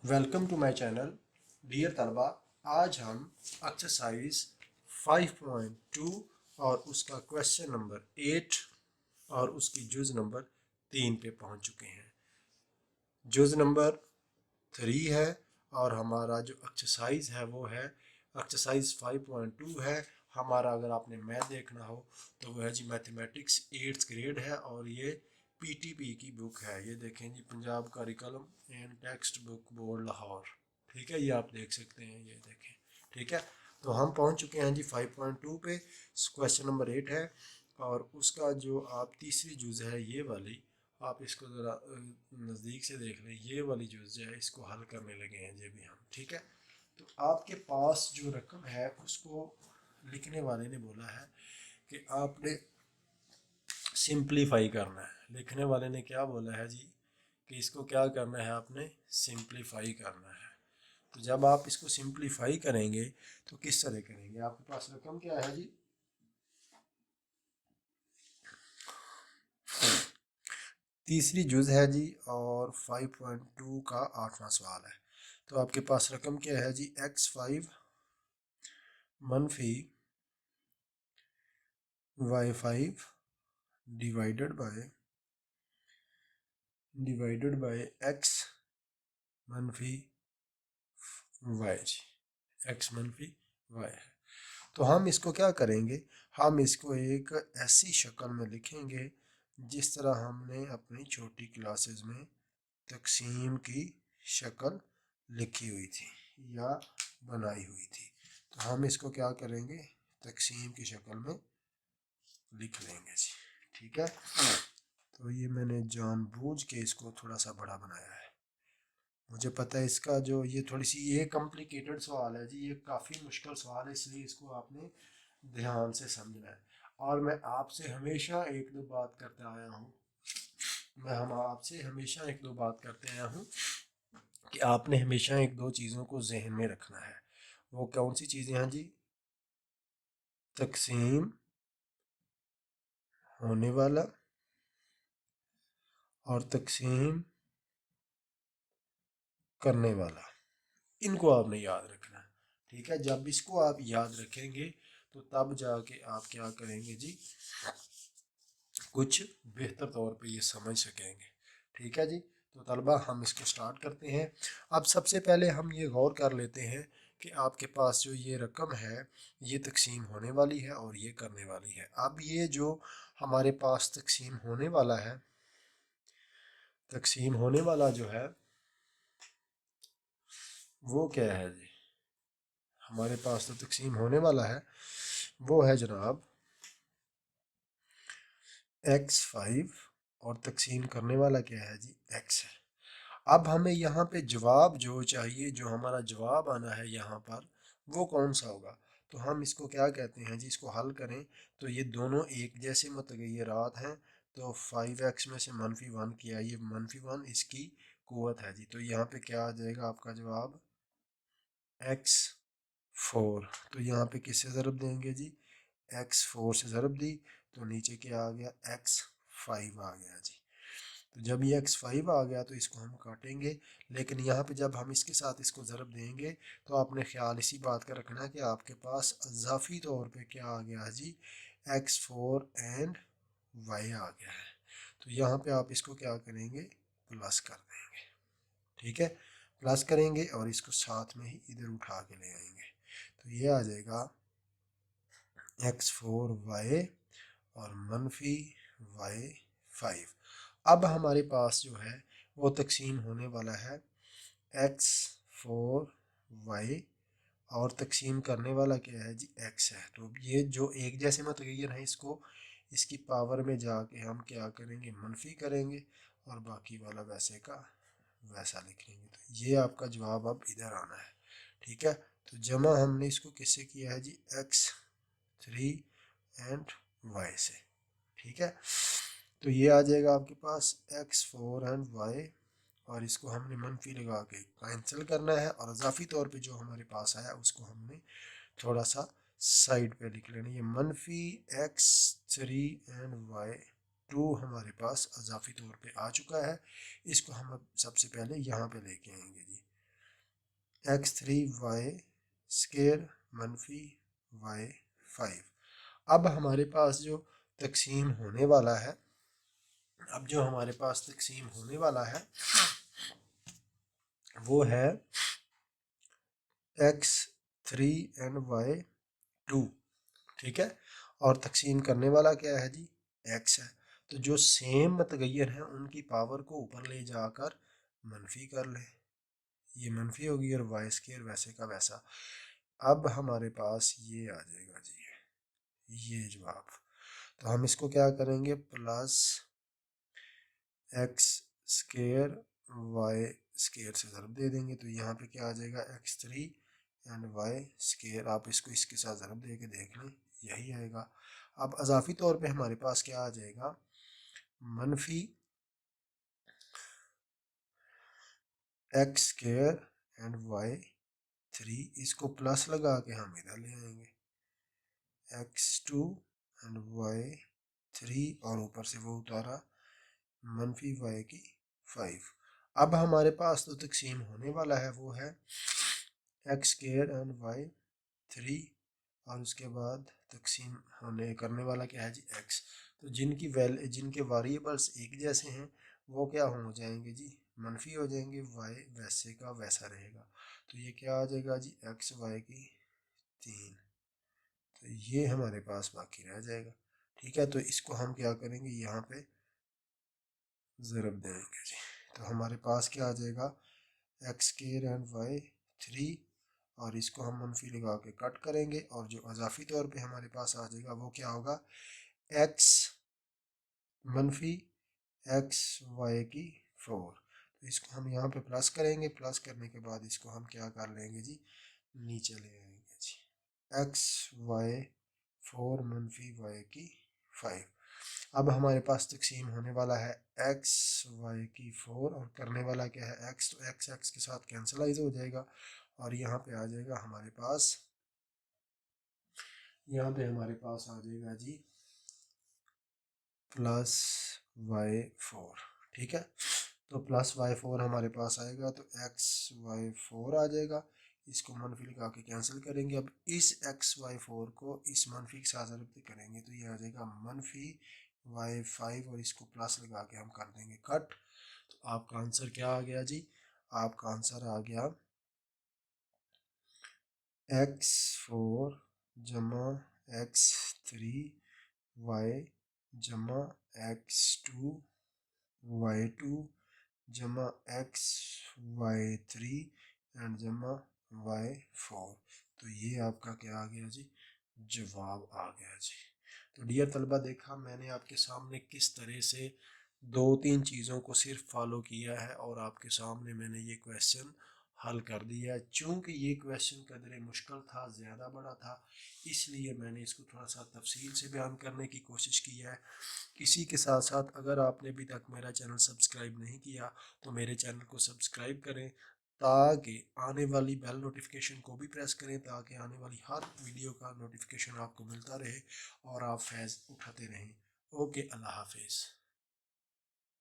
Welcome to my channel dear तलबा। आज हम एक्सरसाइज 5.2 और उसका क्वेश्चन नंबर 8 और उसकी जुज नंबर 3 पे पहुंच चुके हैं। जुज नंबर 3 है और हमारा जो एक्सरसाइज है वो है एक्सरसाइज 5.2 है हमारा। अगर आपने मैथ देखना हो तो वो है जी मैथमेटिक्स 8th ग्रेड है और ये पीटीपी की बुक है। ये देखें जी, Punjab Curriculum and Textbook Board Lahore. ठीक है, ये आप देख सकते हैं, ये देखें। ठीक है, तो हम पहुंच चुके हैं जी 5.2 पे। क्वेश्चन नंबर 8 है और उसका जो आप तीसरी जुज है ये वाली, आप इसको ज़रा नज़दीक से देख लें। ये वाली जुज जो है इसको हल करने लगे हैं जी भी हम। ठीक है, तो आपके पास जो रकम है उसको लिखने वाले ने बोला है कि आपने सिंप्लीफाई करना है। लिखने वाले ने क्या बोला है जी कि इसको क्या करना है, आपने सिंप्लीफाई करना है। तो जब आप इसको सिंप्लीफाई करेंगे तो किस तरह करेंगे? आपके पास रकम क्या है जी? तीसरी जुज है जी और 5.2 का 8वां सवाल है। तो आपके पास रकम क्या है जी? x5 मनफी y5 डिवाइडेड बाय x मनफी y जी। x मनफी y है। तो हम इसको क्या करेंगे, हम इसको एक ऐसी शक्ल में लिखेंगे जिस तरह हमने अपनी छोटी क्लासेस में तकसीम की शक्ल लिखी हुई थी या बनाई हुई थी। तो हम इसको क्या करेंगे, तकसीम की शक्ल में लिख लेंगे जी। ठीक है, तो ये मैंने जानबूझ के इसको थोड़ा सा बड़ा बनाया है। मुझे पता है इसका जो ये थोड़ी सी ये कॉम्प्लिकेटेड सवाल है जी, ये काफ़ी मुश्किल सवाल है, इसलिए इसको आपने ध्यान से समझना है। और मैं आपसे हमेशा एक दो बात करते आया हूँ, हम आपसे हमेशा एक दो बात करते आया हूँ कि आपने हमेशा एक दो चीज़ों को जहन में रखना है। वो कौन सी चीज़ें हैं जी? तकसीम होने वाला और तकसीम करने वाला, इनको आपने याद रखना है। ठीक है, जब इसको आप याद रखेंगे तो तब जाके आप क्या करेंगे जी, कुछ बेहतर तौर पे ये समझ सकेंगे। ठीक है जी, तो तलबा हम इसको स्टार्ट करते हैं। अब सबसे पहले हम ये गौर कर लेते हैं कि आपके पास जो ये रकम है ये तकसीम होने वाली है और ये करने वाली है। अब ये जो हमारे पास तकसीम होने वाला है, तकसीम होने वाला जो है वो क्या है जी? हमारे पास तो तकसीम होने वाला है वो है जनाब x5 और तकसीम करने वाला क्या है जी? x है। अब हमें यहाँ पे जवाब जो चाहिए, जो हमारा जवाब आना है यहाँ पर, वो कौन सा होगा? तो हम इसको क्या कहते हैं जी, इसको हल करें तो ये दोनों एक जैसे मुतगय्यरात हैं। तो 5x में से -1 किया, ये -1 इसकी कुव्वत है जी। तो यहाँ पे क्या आ जाएगा आपका जवाब? x4। तो यहाँ पे किससे ज़रब देंगे जी? x4 से ज़रब दी तो नीचे क्या आ गया? x5 आ गया जी। तो जब ये x5 आ गया तो इसको हम काटेंगे, लेकिन यहाँ पे जब हम इसके साथ इसको ज़रब देंगे तो आपने ख्याल इसी बात का रखना है कि आपके पास अज़ाफ़ी तौर पे क्या आ गया जी? x4 एंड y आ गया है। तो यहाँ पे आप इसको क्या करेंगे? प्लस कर देंगे। ठीक है, प्लस करेंगे और इसको साथ में ही इधर उठा के ले आएंगे। तो ये आ जाएगा x4y और -y5। अब हमारे पास जो है वो तकसीम होने वाला है x4y और तकसीम करने वाला क्या है जी? x है। तो ये जो एक जैसे मतगय्यर है इसको इसकी पावर में जाके हम क्या करेंगे? मनफी करेंगे और बाकी वाला वैसे का वैसा लिख लेंगे। तो ये आपका जवाब अब इधर आना है। ठीक है, तो जमा हमने इसको किससे किया है जी? x3 एंड y से। ठीक है, तो ये आ जाएगा आपके पास x4 एंड y और इसको हमने मनफी लगा के कैंसिल करना है और अजाफी तौर पे जो हमारे पास आया उसको हमने थोड़ा सा साइड पे लिख लेना। ये -x3 एंड y2 हमारे पास अजाफी तौर पे आ चुका है। इसको हम अब सबसे पहले यहाँ पे लेके आएंगे जी। x3y² منفی y5۔ اب ہمارے پاس جو تقسیم ہونے والا ہے وہ ہے x3 and y2، ٹھیک ہے، اور تقسیم کرنے والا کیا ہے جی، x ہے۔ تو جو سیم متغیر ہیں ان کی پاور کو اوپر لے جا کر منفی کر لیں، یہ منفی ہوگی اور y² ویسے کا ویسا۔ اب ہمارے پاس یہ آ جائے گا جی، یہ جواب۔ تو ہم اس کو کیا کریں گے، پلس x² y² سے ضرب دے دیں گے، تو یہاں پہ کیا آ جائے گا، x3 and y²۔ آپ اس کو اس کے ساتھ ضرب دے کے دیکھ لیں، یہی آئے گا۔ اب اضافی طور پہ ہمارے پاس کیا آ جائے گا، منفی x² and y3، اس کو پلس لگا کے ہم ادھر لے آئیں گے، x2 and y3، اور اوپر سے وہ اتارا منفی y5۔ اب ہمارے پاس تو تقسیم ہونے والا ہے وہ ہے x² and y3، اور اس کے بعد تقسیم کرنے والا کیا ہے جی، x۔ تو جن کے ویریبلس ایک جیسے ہیں وہ کیا ہو جائیں گے جی، منفی ہو جائیں گے، y ویسے کا ویسا رہے گا۔ تو یہ کیا آ جائے گا جی، xy3۔ تو یہ ہمارے پاس باقی رہ جائے گا، ٹھیک ہے۔ تو اس کو ہم کیا کریں گے، یہاں پہ ضرب دیں گے جی، تو ہمارے پاس کیا آ جائے گا، x² and y3، اور اس کو ہم منفی لگا کے کٹ کریں گے، اور جو اضافی طور پہ ہمارے پاس آ جائے گا وہ کیا ہوگا، x منفی xy4۔ تو اس کو ہم یہاں پہ پلس کریں گے، پلس کرنے کے بعد اس کو ہم کیا کر لیں گے جی، نیچے لے آئیں گے جی، xy4 منفی y5۔ اب ہمارے پاس تقسیم ہونے والا ہے xy4 اور کرنے والا کیا ہے x، تو x کے ساتھ کینسلائز ہو جائے گا، اور یہاں پہ آ جائے گا ہمارے پاس، آ جائے گا جی پلس y4، ٹھیک ہے۔ تو پلس y4 ہمارے پاس آئے گا، تو xy4 آ جائے گا، اس کو منفی لگا کے کینسل کریں گے۔ اب اس xy4 کو اس منفی کے ساتھ ضرب کریں گے تو یہ آ جائے گا منفی y5، اور اس کو پلس لگا کے ہم کر دیں گے کٹ۔ تو آپ کا آنسر کیا آ گیا جی، آپ کا آنسر آ گیا x4 جمع x3y جمع x2 y2 جمع xy3 اینڈ جمع y4۔ تو یہ آپ کا کیا آ گیا جی، جواب آ گیا جی۔ تو ڈیئر طلبہ، دیکھا میں نے آپ کے سامنے کس طرح سے 2-3 چیزوں کو صرف فالو کیا ہے، اور آپ کے سامنے میں نے یہ کویشچن حل کر دیا ہے۔ چونکہ یہ کویشچن قدرے مشکل تھا، زیادہ بڑا تھا، اس لیے میں نے اس کو تھوڑا سا تفصیل سے بیان کرنے کی کوشش کی ہے۔ اسی کے ساتھ ساتھ اگر آپ نے ابھی تک میرا چینل سبسکرائب نہیں کیا تو میرے چینل کو سبسکرائب کریں، تاکہ آنے والی بیل نوٹیفیکیشن کو بھی پریس کریں، تاکہ آنے والی ہر ویڈیو کا نوٹیفیکیشن آپ کو ملتا رہے اور آپ فیض اٹھاتے رہیں۔ اوکے، اللہ حافظ۔